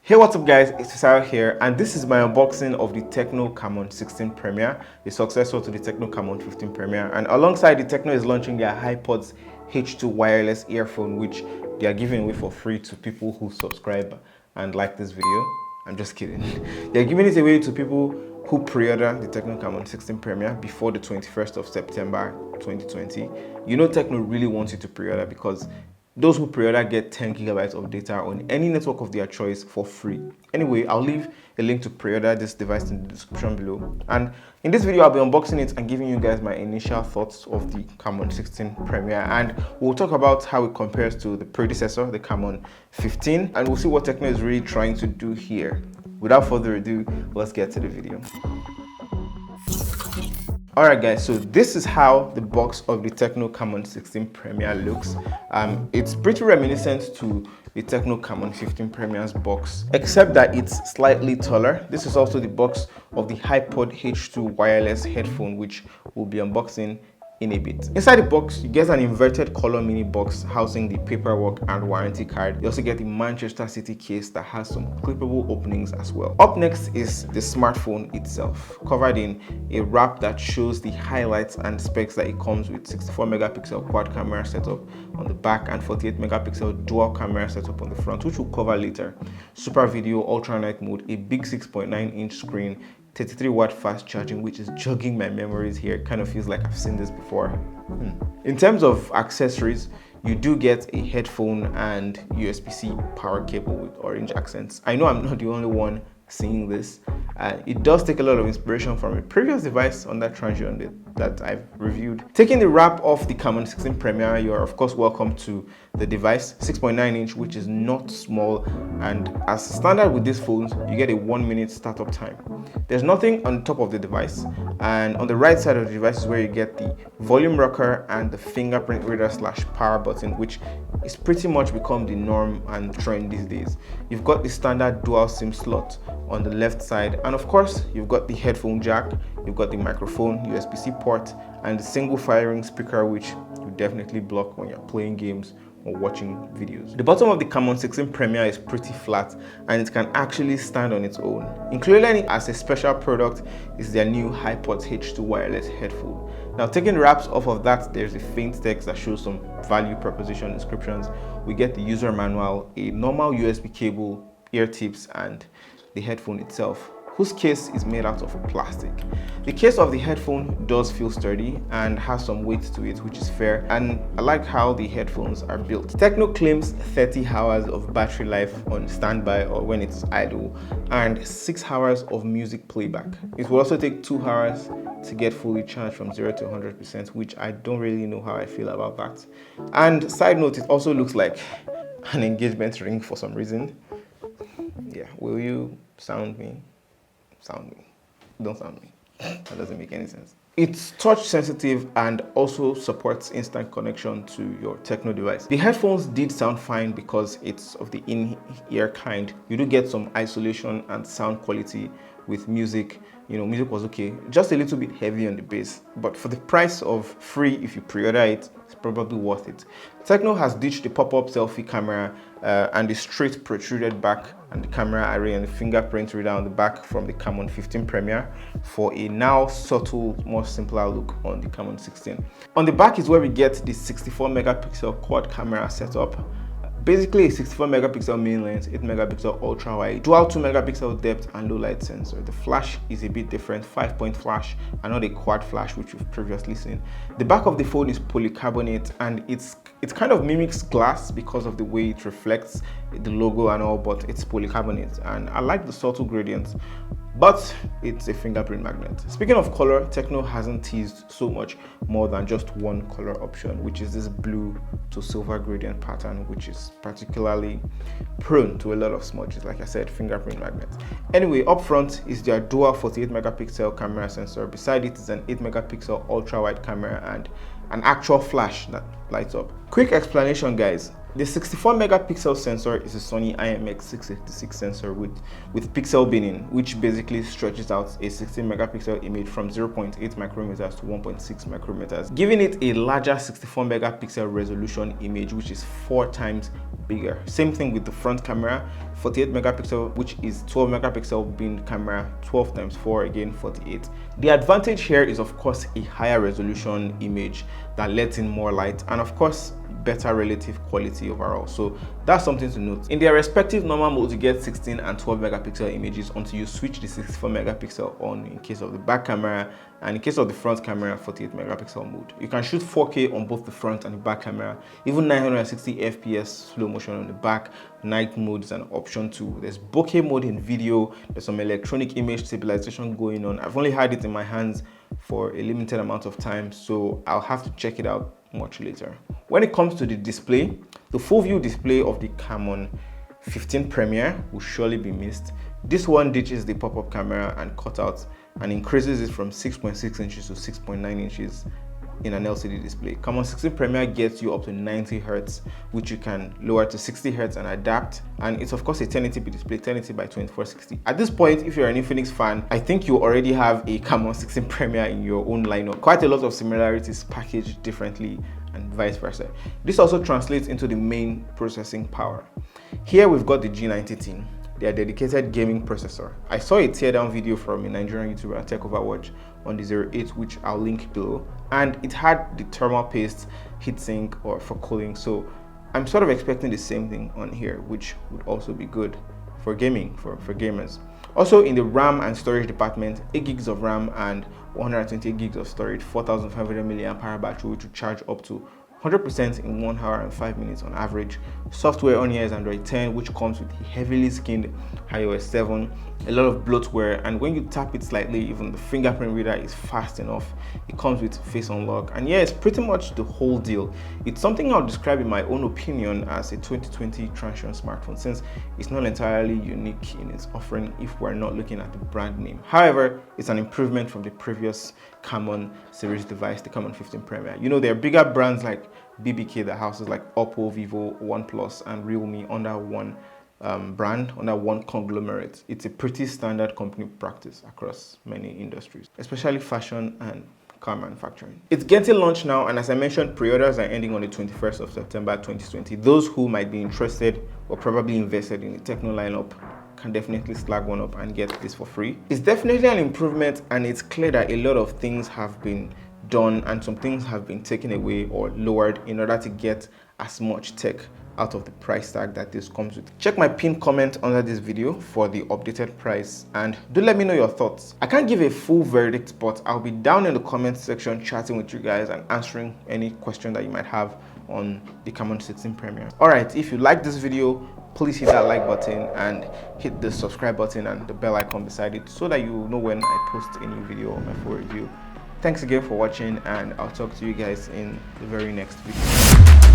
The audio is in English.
Hey, what's up guys, it's Fisayo here, and this is my unboxing of the TECNO Camon 16 Premier, the successor to the TECNO Camon 15 Premier. And alongside, the TECNO is launching their HIPods H2 wireless earphone, which they are giving away for free to people who subscribe and like this video. I'm just kidding. They're giving it away to people who pre-order the TECNO Camon 16 Premier before the 21st of September 2020. You know TECNO really wants you to pre-order because those who pre-order get 10 gigabytes of data on any network of their choice for free. Anyway, I'll leave a link to pre-order this device in the description below. And in this video, I'll be unboxing it and giving you guys my initial thoughts of the Camon 16 Premier. And we'll talk about how it compares to the predecessor, the Camon 15. And we'll see what TECNO is really trying to do here. Without further ado, let's get to the video. Alright guys, so this is how the box of the TECNO Camon 16 Premier looks. It's pretty reminiscent to the TECNO Camon 15 Premier's box, except that it's slightly taller. This is also the box of the HIPod H2 wireless headphone, which we'll be unboxing in a bit. Inside the box, you get an inverted color mini box housing the paperwork and warranty card. You also get the Manchester City case that has some clippable openings as well. Up next is the smartphone itself, covered in a wrap that shows the highlights and specs that it comes with: 64 megapixel quad camera setup on the back and 48 megapixel dual camera setup on the front, which we'll cover later. Super video, ultra night mode, a big 6.9-inch screen, 33-watt fast charging, which is jogging my memories here. It kind of feels like I've seen this before. In terms of accessories, you do get a headphone and USB-C power cable with orange accents. I know I'm not the only one seeing this. It does take a lot of inspiration from a previous device on that Transsion that I've reviewed. Taking the wrap off the Camon 16 Premier, you are of course welcome to the device. 6.9-inch, which is not small, and as standard with these phones, you get a 1-minute startup time. There's nothing on top of the device, and on the right side of the device is where you get the volume rocker and the fingerprint reader / power button, which is pretty much become the norm and trend these days. You've got the standard dual SIM slot on the left side, and of course you've got the headphone jack, you've got the microphone, USB-C port, and the single firing speaker, which you definitely block when you're playing games or watching videos. The bottom of the Camon 16 Premier is pretty flat, and it can actually stand on its own. Included as a special product is their new HIPods H2 wireless headphone. Now, taking the wraps off of that, there's a faint text that shows some value proposition descriptions. We get the user manual, a normal USB cable, ear tips, and the headphone itself, whose case is made out of plastic. The case of the headphone does feel sturdy and has some weight to it, which is fair, and I like how the headphones are built. TECNO claims 30 hours of battery life on standby or when it's idle, and 6 hours of music playback. It will also take 2 hours to get fully charged from 0 to 100%, which I don't really know how I feel about that. And side note, it also looks like an engagement ring for some reason. Yeah, will you sound me? Sound me. Don't sound me. That doesn't make any sense. It's touch sensitive and also supports instant connection to your TECNO device. The headphones did sound fine because it's of the in-ear kind. You do get some isolation and sound quality with music. You know, music was okay, just a little bit heavy on the bass, but for the price of free, if you pre-order it, it's probably worth it. TECNO has ditched the pop-up selfie camera and the straight protruded back and the camera array and the fingerprint reader on the back from the Camon 15 Premier for a now subtle, more simpler look on the Camon 16. On the back is where we get the 64 megapixel quad camera setup. Basically a 64 megapixel main lens, 8 megapixel ultra wide, dual 2 megapixel depth and low light sensor. The flash is a bit different, 5-point flash and not a quad flash, which you've previously seen. The back of the phone is polycarbonate, and it kind of mimics glass because of the way it reflects the logo and all, but it's polycarbonate, and I like the subtle gradients, but it's a fingerprint magnet. Speaking of color, TECNO hasn't teased so much more than just one color option, which is this blue to silver gradient pattern, which is particularly prone to a lot of smudges. Like I said, fingerprint magnets. Anyway, up front is their dual 48 megapixel camera sensor. Beside it is an 8 megapixel ultra wide camera and an actual flash that lights up. Quick explanation, guys. The 64 megapixel sensor is a Sony IMX686 sensor with pixel binning, which basically stretches out a 16 megapixel image from 0.8 micrometers to 1.6 micrometers, giving it a larger 64 megapixel resolution image, which is 4 times bigger. Same thing with the front camera, 48 megapixel, which is 12 megapixel being camera, 12 times 4, again 48. The advantage here is of course a higher resolution image that lets in more light, and of course better relative quality overall. So that's something to note. In their respective normal modes, you get 16 and 12 megapixel images until you switch the 64 megapixel on in case of the back camera, and in case of the front camera, 48 megapixel mode. You can shoot 4K on both the front and the back camera, even 960 FPS slow motion on the back. Night mode is an option too. There's bokeh mode in video. There's some electronic image stabilization going on. I've only had it in my hands for a limited amount of time, so I'll have to check it out much later. When it comes to the display, the full view display of the Camon 15 Premier will surely be missed. This one ditches the pop-up camera and cutouts and increases it from 6.6 inches to 6.9 inches in an LCD display. Camon 16 Premier gets you up to 90 Hz, which you can lower to 60 Hz and adapt. And it's of course a 1080p display, 1080 by 2460. At this point, if you're an Infinix fan, I think you already have a Camon 16 Premier in your own lineup. Quite a lot of similarities packaged differently and vice versa. This also translates into the main processing power. Here we've got the G90T, their dedicated gaming processor. I saw a teardown video from a Nigerian YouTuber, Tech Overwatch, on the 08, which I'll link below, and it had the thermal paste heatsink or for cooling, so I'm sort of expecting the same thing on here, which would also be good for gaming, for gamers. Also in the RAM and storage department, 8 gigs of RAM and 128 gigs of storage, 4500 mAh battery, which will charge up to 100% in 1 hour and 5 minutes on average. Software on here is Android 10, which comes with a heavily skinned HiOS 7, a lot of bloatware, and when you tap it slightly, even the fingerprint reader is fast enough. It comes with face unlock, and yeah, it's pretty much the whole deal. It's something I'll describe in my own opinion as a 2020 transition smartphone, since it's not entirely unique in its offering if we're not looking at the brand name. However, it's an improvement from the previous Camon series device, the Camon 15 Premier. You know, there are bigger brands like BBK that houses like Oppo, Vivo, OnePlus, and Realme under one brand, under one conglomerate. It's a pretty standard company practice across many industries, especially fashion and car manufacturing. It's getting launched now, and as I mentioned, pre-orders are ending on the 21st of September 2020. Those who might be interested or probably invested in the TECNO lineup can definitely slag one up and get this for free. It's definitely an improvement, and it's clear that a lot of things have been done and some things have been taken away or lowered in order to get as much tech out of the price tag that this comes with. Check my pinned comment under this video for the updated price, and do let me know your thoughts. I can't give a full verdict, but I'll be down in the comment section chatting with you guys and answering any question that you might have on the Camon 16 Premier. Alright, if you like this video, please hit that like button and hit the subscribe button and the bell icon beside it so that you know when I post a new video or my full review. Thanks again for watching, and I'll talk to you guys in the very next video.